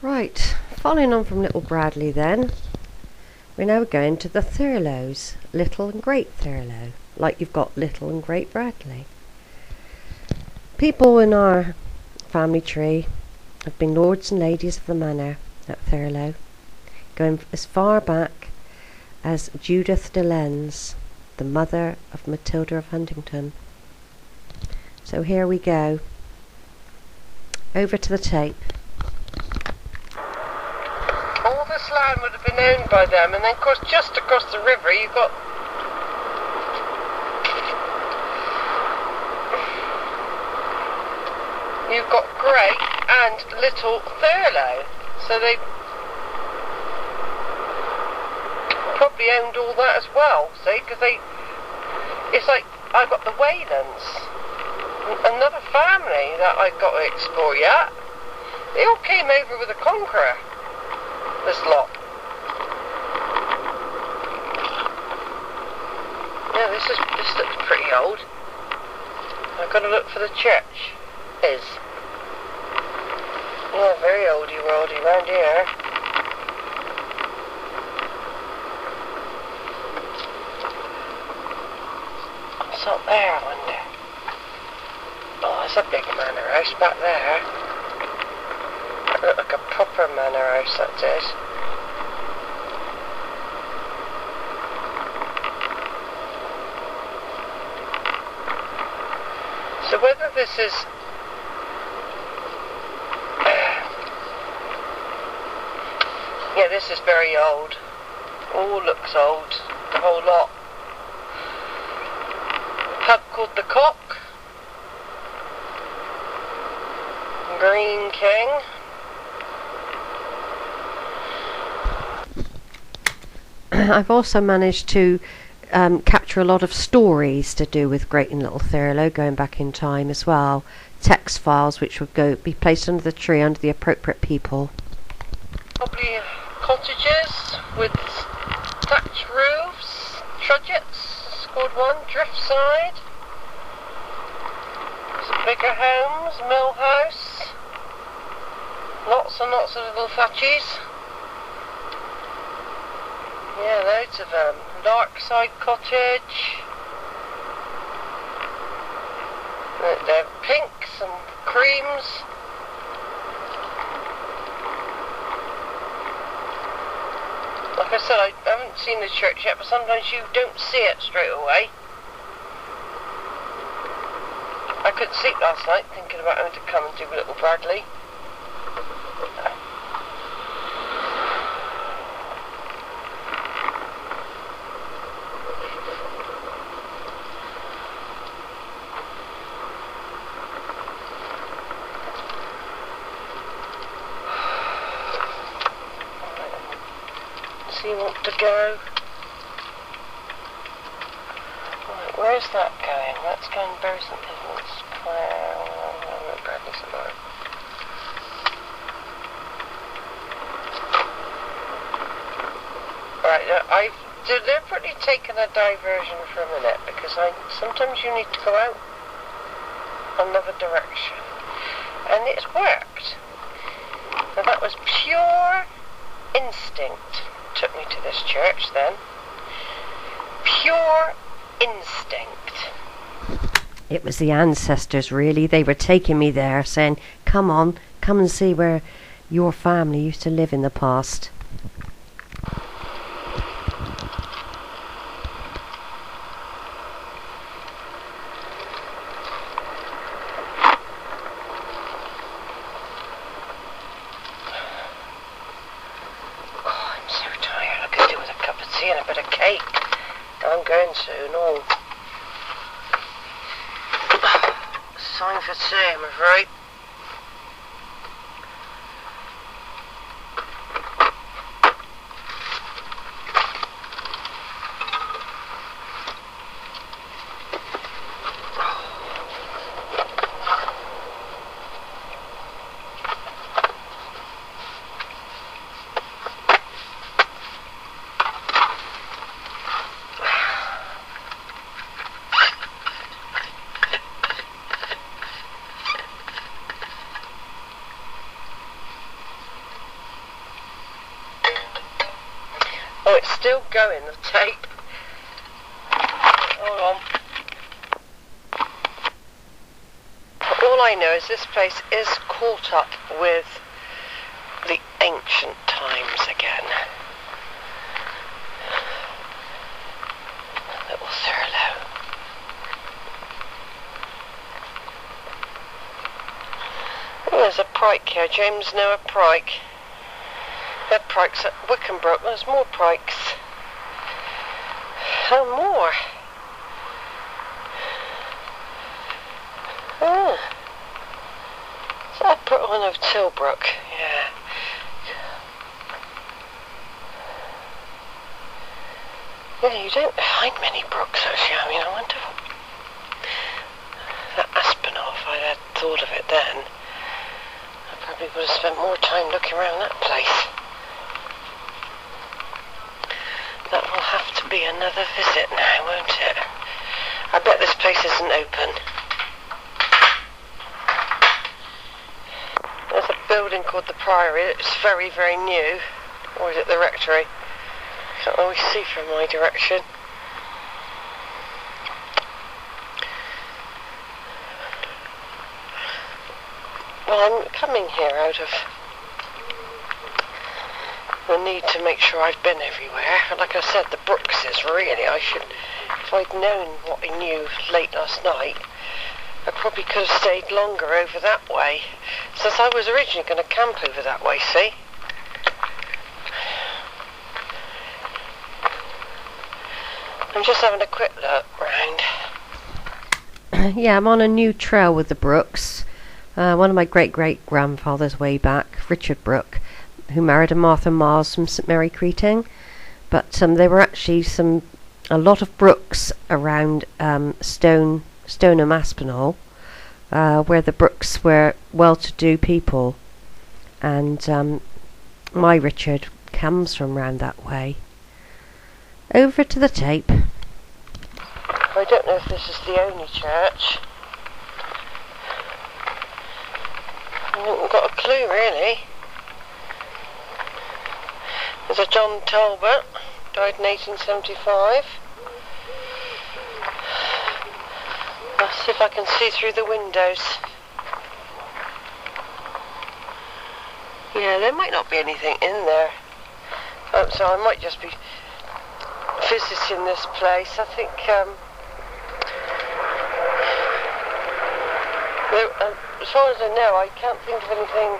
Right, following on from Little Bradley then, we're now going to the Thurlows, Little and Great Thurlow, like you've got Little and Great Bradley. People in our family tree have been lords and ladies of the manor at Thurlow, going as far back as Judith de Lenz, the mother of Matilda of Huntingdon. So here we go, over to the tape. All this land would have been owned by them, and then of course just across the river you've got Great and Little Thurlow, so they probably owned all that as well, see, because it's like I've got the Whalens, another family that I've got to explore yet. They all came over with the Conqueror, this lot. Yeah, this looks pretty old. I've got to look for the church. Yeah, very oldie-worldy round here. What's up there, I wonder? Oh, there's a big manor house back there. That looked like a proper manor house, that is. So whether this is yeah, this is very old. All looks old, the whole lot. Pub called the Cock. Green King. I've also managed to capture a lot of stories to do with Great and Little Thurlow, going back in time as well. Text files which would be placed under the tree under the appropriate people. Probably cottages with thatch roofs, trudgets, scored one, drift side. Some bigger homes, mill house. Lots and lots of little thatchies. Yeah, loads of them. Larkside cottage. They're pinks and creams. Like I said, I haven't seen the church yet, but sometimes you don't see it straight away. I couldn't sleep last night thinking about having to come and do Little Bradley. You want to go? Right, where's that going? That's going Bury St Edmunds. Bradley somewhere. Right, I've deliberately taken a diversion for a minute because sometimes you need to go out another direction, and it's worked. Now that was pure instinct. Took me to this church then. Pure instinct. It was the ancestors, really. They were taking me there, saying, come on, come and see where your family used to live in the past. And a bit of cake. I'm going soon. Oh, sign for tea, I'm afraid. Oh, it's still going, the tape. Hold on. All I know is this place is caught up with the ancient times again. Little Thurlow. Oh, there's a pike here. James Noah Pike. They had pikes at Wickenbrook. There's more pikes. Oh, more. Oh. Is that a one of Tilbrook? Yeah. Yeah, you don't find many brooks actually. I mean, I wonder what... That Aspinall, if I had thought of it then, I probably would have spent more time looking around that place. That will have to be another visit now, won't it? I bet this place isn't open. There's a building called the Priory. It's very, very new. Or is it the Rectory? Can't always see from my direction. Well, I'm coming here out of the need to make sure I've been everywhere. Like I said, the Brooks is really, if I'd known what I knew late last night, I probably could have stayed longer over that way. Since I was originally going to camp over that way, see? I'm just having a quick look round. Yeah, I'm on a new trail with the Brooks. One of my great-great-grandfathers way back, Richard Brooke, who married a Martha Miles from St Mary Creting. But there were actually a lot of Brooks around Stoneham Aspinall, where the Brooks were well-to-do people. And my Richard comes from round that way. Over to the tape. I don't know if this is the only church. I haven't got a clue really. There's a John Talbot, died in 1875. I'll see if I can see through the windows. Yeah, there might not be anything in there. So I might just be visiting this place. I think as far as I know, I can't think of anything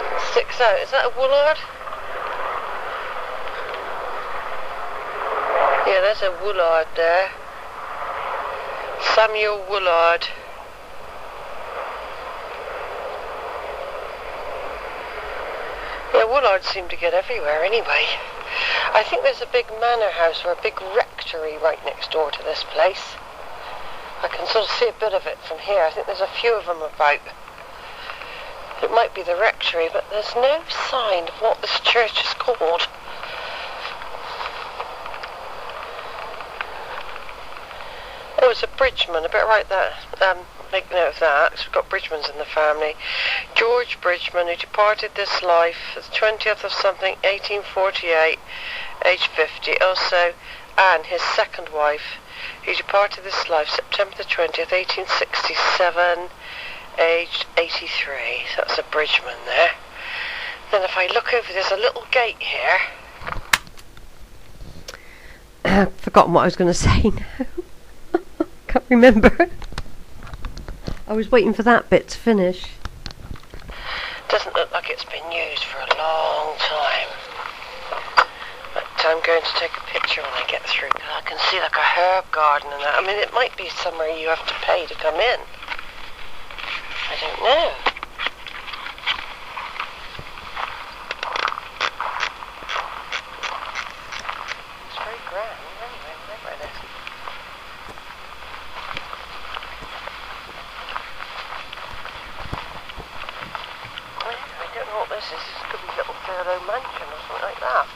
that sticks out. Is that a Woolard? Yeah, there's a Woolard there. Samuel Woolard. Yeah, Woollards seem to get everywhere anyway. I think there's a big manor house or a big rectory right next door to this place. I can sort of see a bit of it from here. I think there's a few of them about. It might be the rectory, but there's no sign of what this church is called. Oh, it's a Bridgman. I better write that. Make note of that, because we've got Bridgmans in the family. George Bridgman, who departed this life the 20th of something, 1848, age 50. Also, Anne, his second wife, who departed this life September the 20th, 1867, aged 83. So that's a Bridgman there. Then if I look over, there's a little gate here. I've forgotten what I was going to say now. Can't remember. I was waiting for that bit to finish. Doesn't look like it's been used for a long time. But I'm going to take a picture when I get through. I can see like a herb garden and that. I mean, it might be somewhere you have to pay to come in. I don't know. It's very grand. Anyway, whatever it is. I don't know what this is. This could be Little Thurlow Mansion or something like that.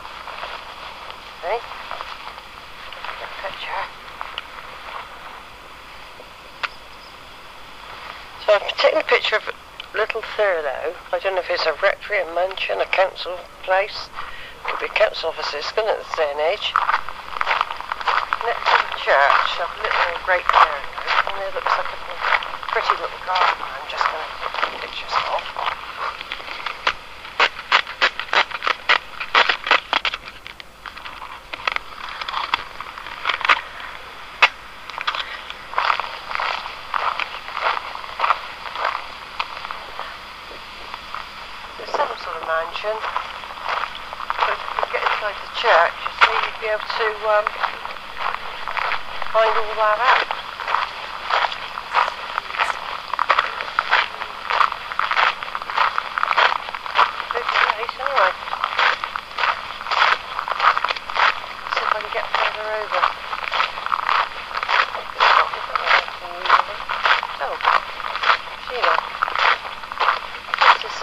See? Take a picture. So I've taken a picture of Little Thurlow. I don't know if it's a rectory, a mansion, a council place. Could be council offices, couldn't it, this day and age? Next to the church, I've Little Great Thurlow, and there looks like a pretty little garden I'm just going to take some pictures of. There's some sort of mansion. But if you get inside the church, you see you'd be able to find all that out. Big place anyway. See if I can get further over. Oh, Sheila. This is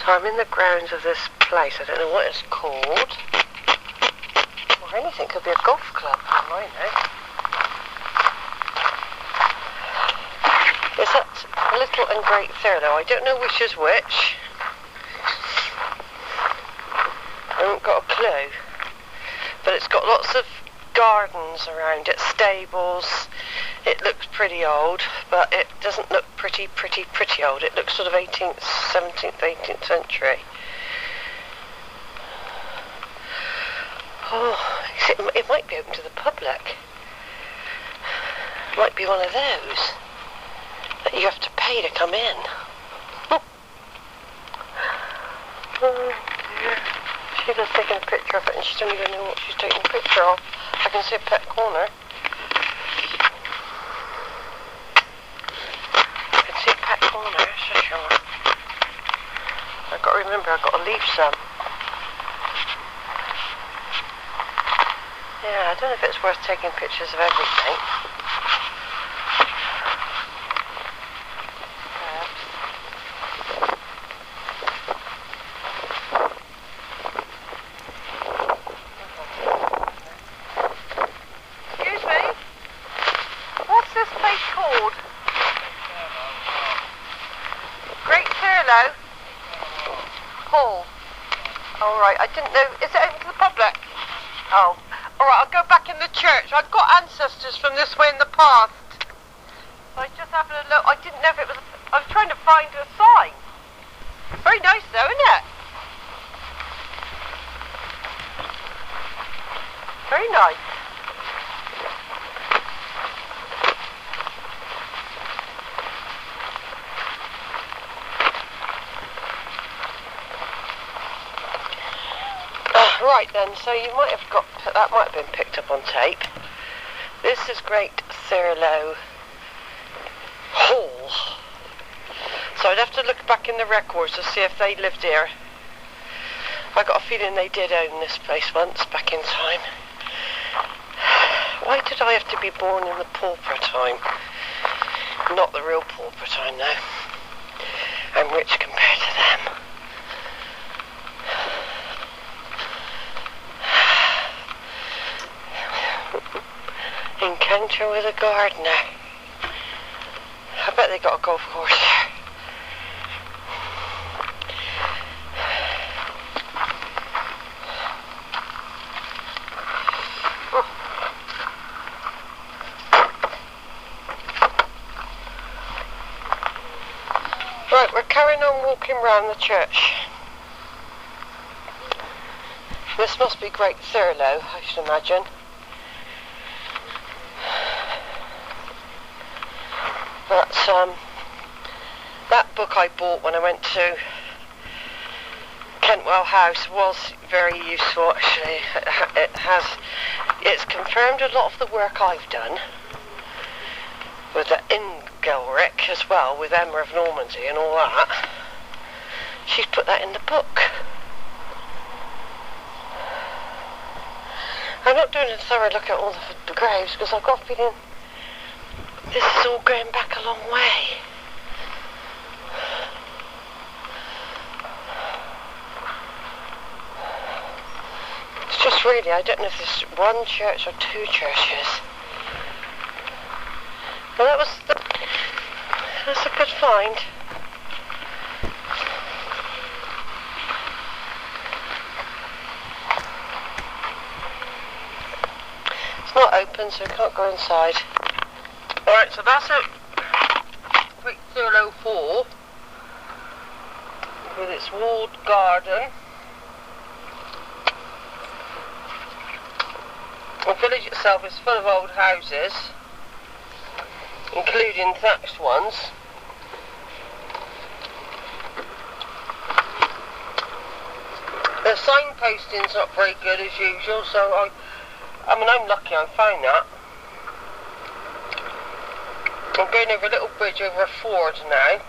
So I'm in the grounds of this place. I don't know what it's called. Or anything. Could be a golf club. I know. Is that Little and Great Thurlow? I don't know which is which. I haven't got a clue. But it's got lots of gardens around it, stables. It looks pretty old, but it doesn't look pretty old. It looks sort of 18th, 17th, 18th century. Oh, it might be open to the public. It might be one of those that you have to pay to come in. Oh dear. Sheila's taking a picture of it and she doesn't even know what she's taking a picture of. I can see a pet corner. I've got to remember I've got to leave some. Yeah, I don't know if it's worth taking pictures of everything. Perhaps. Excuse me? What's this place called? Great Thurlow? Hall. All right, I didn't know. Is it open to the public? Oh. All right, I'll go back in the church. I've got ancestors from this way in the past. I was just having a look. I didn't know if it was... I was trying to find a sign. Very nice though, isn't it? Very nice. Right then, so you might have got, that might have been picked up on tape. This is Great Thurlow Hall. So I'd have to look back in the records to see if they lived here. I got a feeling they did own this place once, back in time. Why did I have to be born in the pauper time? Not the real pauper time though. I'm rich compared to them. Encounter with a gardener. I bet they got a golf course here. Oh. Right, we're carrying on walking round the church. This must be Great Thurlow, I should imagine. But that book I bought when I went to Kentwell House was very useful actually. It's confirmed a lot of the work I've done with the Ingelric as well, with Emma of Normandy and all that. She's put that in the book. I'm not doing a thorough look at all the graves because I've got a feeling This is all going back a long way. It's just really, I don't know if this is one church or two churches. Well, that's a good find. It's not open, so I can't go inside. Alright, so that's it. Quick Thurlow 4 with its walled garden. The village itself is full of old houses, including thatched ones. The signposting's not very good as usual, so I'm lucky I found that. I'm going over a little bridge over a ford now.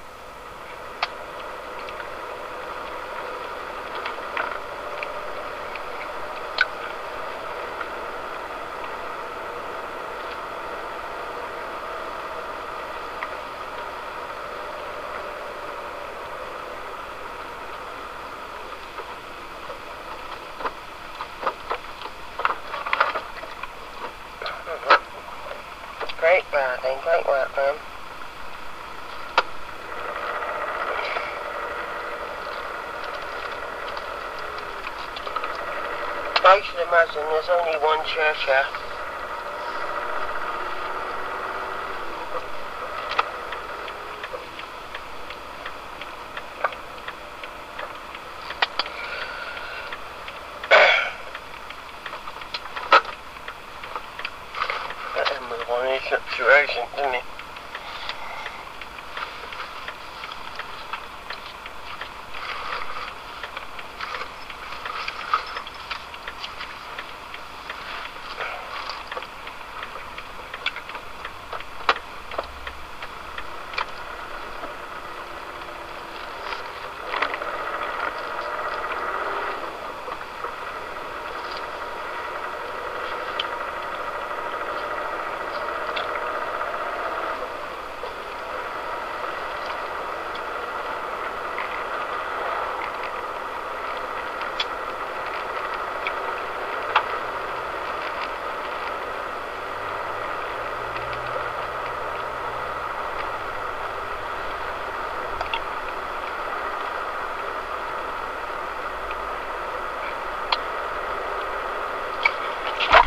Great gardening, great work, man. I should imagine there's only one church here. Situation, didn't he?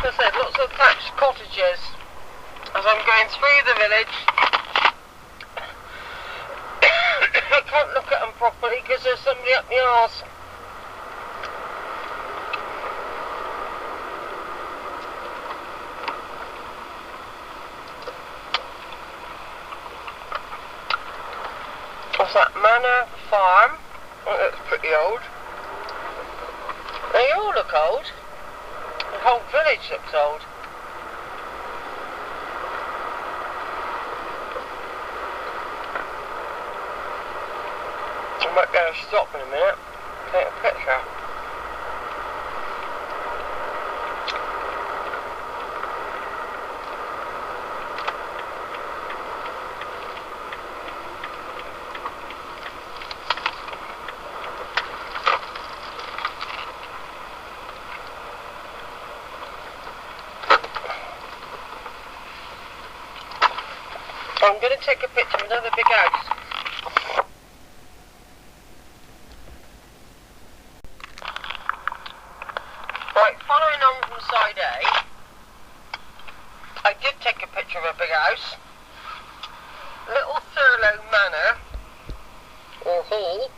Like I said, lots of thatched cottages as I'm going through the village. I can't look at them properly because there's somebody up my arse. What's that? Manor Farm. Oh, that's pretty old. They all look old. The whole village looks old. I might be able to stop in a minute, take a picture. I'm going to take a picture of another big house. Right, following on from side A, I did take a picture of a big house. Little Thurlow Manor, or Hall,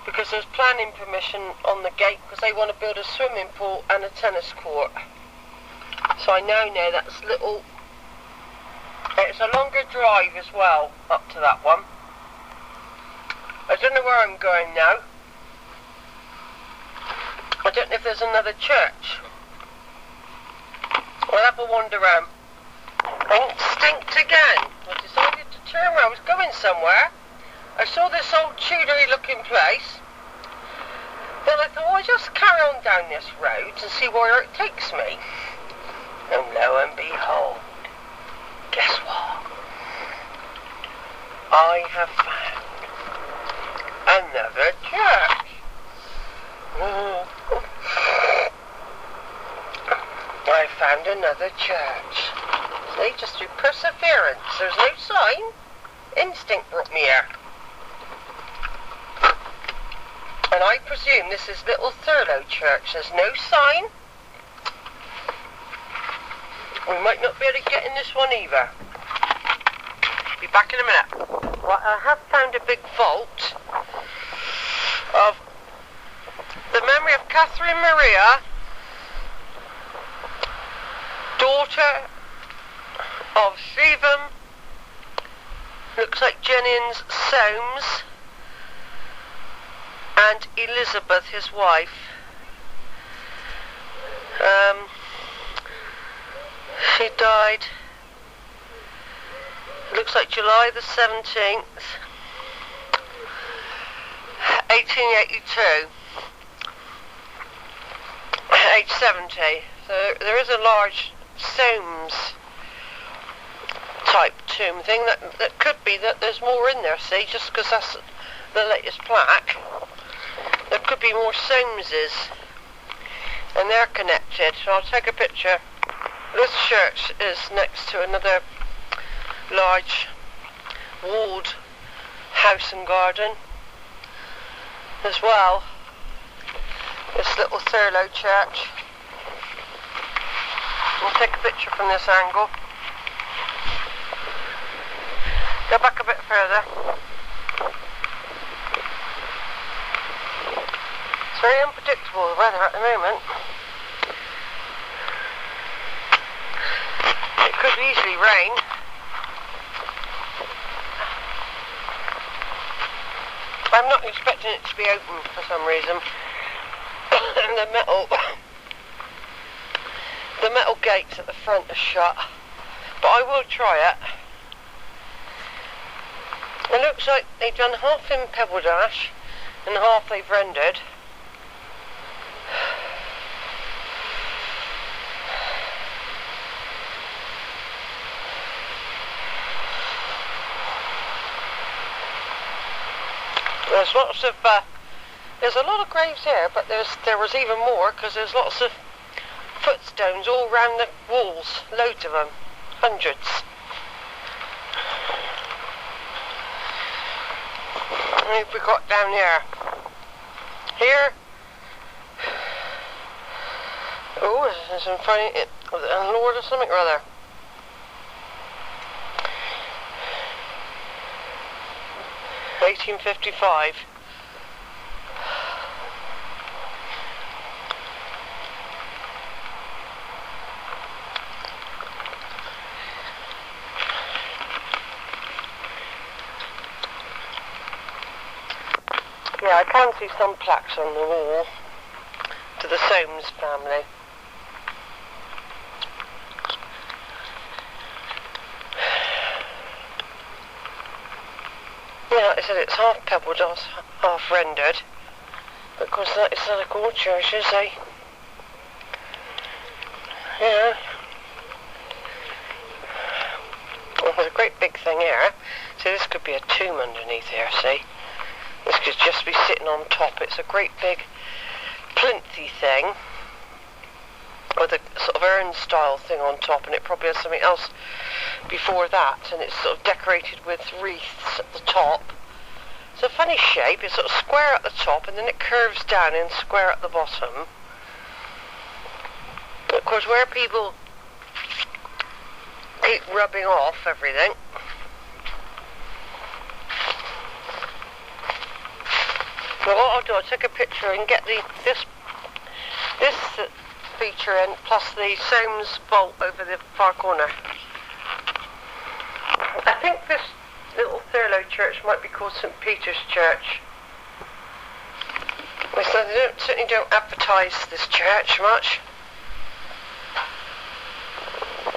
because there's planning permission on the gate because they want to build a swimming pool and a tennis court. So I now know that's Little. It's a longer drive as well, up to that one. I don't know where I'm going now. I don't know if there's another church. I'll have a wander around. Instinct again. I decided to turn around. I was going somewhere. I saw this old Tudor-y looking place. Then I thought, well, I'll just carry on down this road and see where it takes me. And lo and behold, guess what? have found another church. I found another church. See, just through perseverance. There's no sign. Instinct brought me here. And I presume this is Little Thurlow Church. There's no sign. We might not be able to get in this one either. Be back in a minute. Right, I have found a big vault of the memory of Catherine Maria, daughter of Stephen, looks like Jennings Soames, and Elizabeth, his wife. She died, looks like July the 17th, 1882, age 70. So there is a large Soames type tomb thing that could be that there's more in there, see, just because that's the latest plaque. There could be more Soameses, and they're connected. So I'll take a picture. This church is next to another large walled house and garden as well. This Little Thurlow Church. I'll take a picture from this angle. Go back a bit further. It's very unpredictable, the weather at the moment. It could easily rain. I'm not expecting it to be open for some reason. And the metal gates at the front are shut. But I will try it. It looks like they've done half in pebble dash and half they've rendered. There's lots of, there's a lot of graves here, but there was even more because there's lots of footstones all round the walls, loads of them, hundreds. What have we got down here? Here. Oh, there's some funny, a lord or something or other. $1855. Yeah, I can see some plaques on the wall to the Soames family. Yeah, like I said, it's half pebbled, half rendered. But of course, it's like all churches, eh? Yeah. Well, there's a great big thing here. See, this could be a tomb underneath here, see? This could just be sitting on top. It's a great big plinthy thing with a sort of urn style thing on top, and it probably has something else before that, and it's sort of decorated with wreaths at the top. It's a funny shape. It's sort of square at the top and then it curves down and square at the bottom. But of course, where people keep rubbing off everything, well, what I'll do, I'll take a picture and get this feature in, plus the Soames vault over the far corner. I think this Little Thurlow Church might be called St. Peter's Church. So they certainly don't advertise this church much.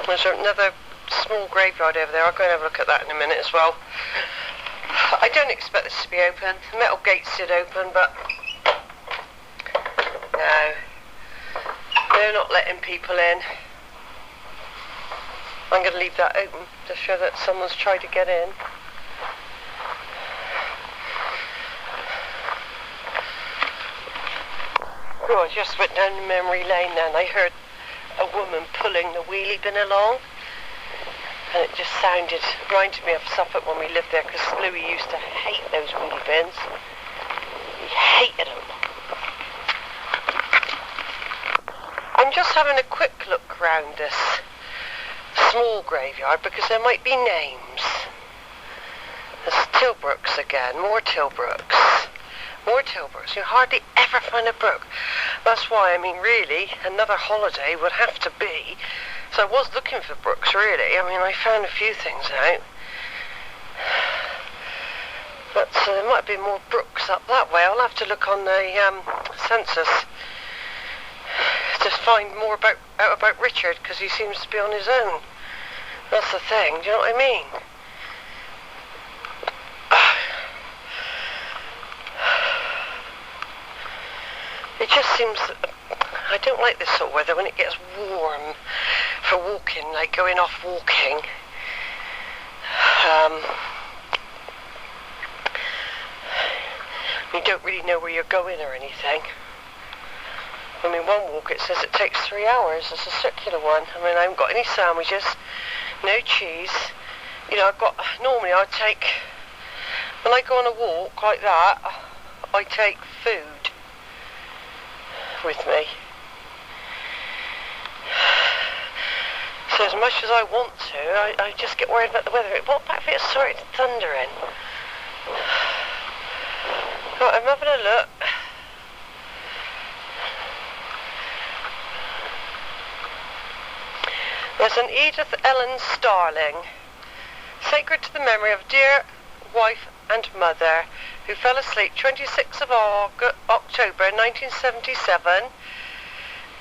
There's another small graveyard over there. I'll go and have a look at that in a minute as well. I don't expect this to be open. The metal gates did open, but no, they're not letting people in. I'm going to leave that open to show that someone's tried to get in. Oh, I just went down memory lane then. I heard a woman pulling the wheelie bin along, and it just reminded me of Suffolk when we lived there, because Louis used to hate those wheelie bins. He hated them. I'm just having a quick look round this small graveyard because there might be names. There's Tilbrooks again, more Tilbrooks. More Tilbrooks. You hardly ever find a brook. That's why, I mean, really, another holiday would have to be. So I was looking for brooks, really. I mean, I found a few things out. But there might be more brooks up that way. I'll have to look on the census to find more out about Richard, because he seems to be on his own. That's the thing, do you know what I mean? It just seems that I don't like this sort of weather when it gets warm for walking, like going off walking. You don't really know where you're going or anything. I mean, one walk it says it takes 3 hours. It's a circular one. I mean, I haven't got any sandwiches, no cheese. You know, normally I take, when I go on a walk like that, I take food with me. So as much as I want to, I just get worried about the weather. What about if it started thundering? Right, I'm having a look. There's an Edith Ellen Starling, sacred to the memory of dear wife and mother, who fell asleep 26th of October 1977,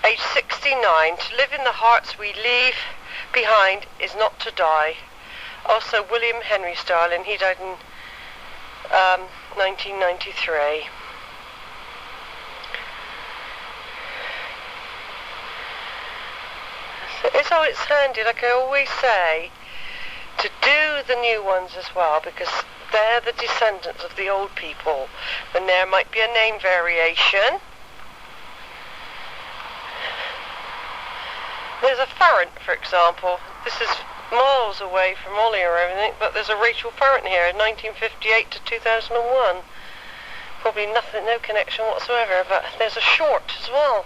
age 69. To live in the hearts we leave behind is not to die. Also William Henry Starling, he died in 1993. It's how it's handy, like I always say, to do the new ones as well, because they're the descendants of the old people. And there might be a name variation. There's a Farrant, for example. This is miles away from Ollie or everything, but there's a Rachel Farrant here in 1958 to 2001. Probably nothing, no connection whatsoever, but there's a Short as well.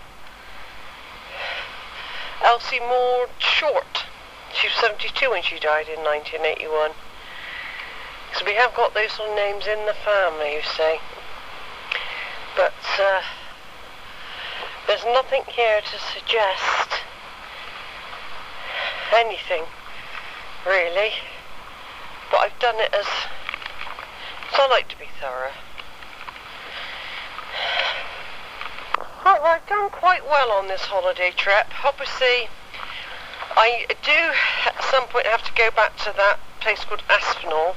Elsie Moore Short. She was 72 when she died in 1981. So we have got those sort of names in the family, you see. But there's nothing here to suggest anything, really. But I've done it as I like to be thorough. Right, well, I've done quite well on this holiday trip. Obviously, I do at some point have to go back to that place called Aspinall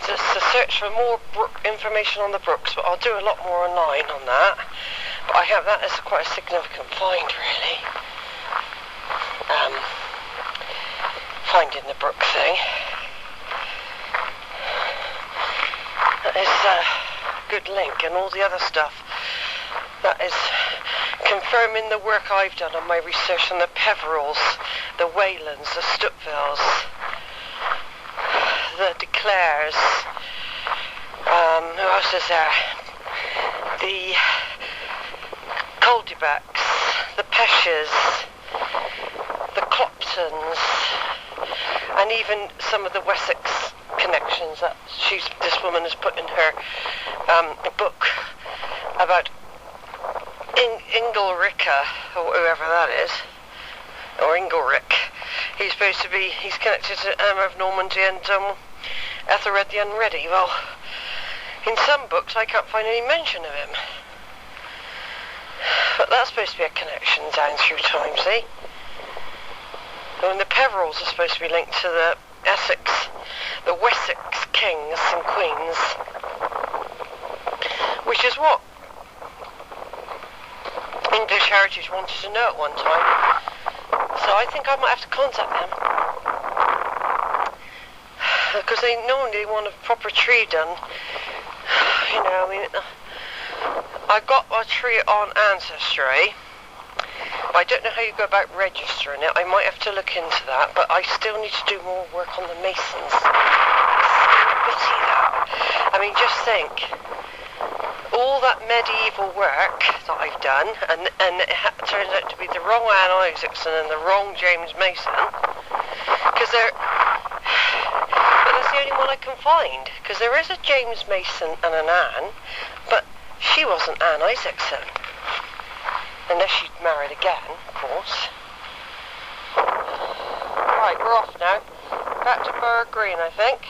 to search for more information on the brooks, but I'll do a lot more online on that. But I have that as quite a significant find, really. Finding the brook thing. That is a good link, and all the other stuff. That is confirming the work I've done on my research on the Peverils, the Waylands, the Stutvilles, the Declares, who else is there? The Coldebacks, the Pecches, the Cloptons, and even some of the Wessex connections that this woman has put in her book about Ingelricka, or whoever that is, or Ingelrick. He's connected to Emma of Normandy and Ethelred the Unready. Well, in some books I can't find any mention of him. But that's supposed to be a connection down through time, see? And the Peverils are supposed to be linked to the Wessex kings and queens, which is what English Heritage wanted to know at one time. So I think I might have to contact them, because they normally want a proper tree done. You know, I mean, I got a tree on Ancestry. I don't know how you go about registering it. I might have to look into that, but I still need to do more work on the masons. It's so bitty, that. I mean, just think. All that medieval work that I've done, and it turns out to be the wrong Anne Isaacson and the wrong James Mason, because but that's the only one I can find, because there is a James Mason and an Anne, but she wasn't Anne Isaacson, unless she'd married again, of course. Right, we're off now. Back to Borough Green, I think.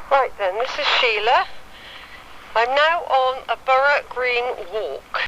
Right then, this is Sheila. I'm now on a Borough Green walk.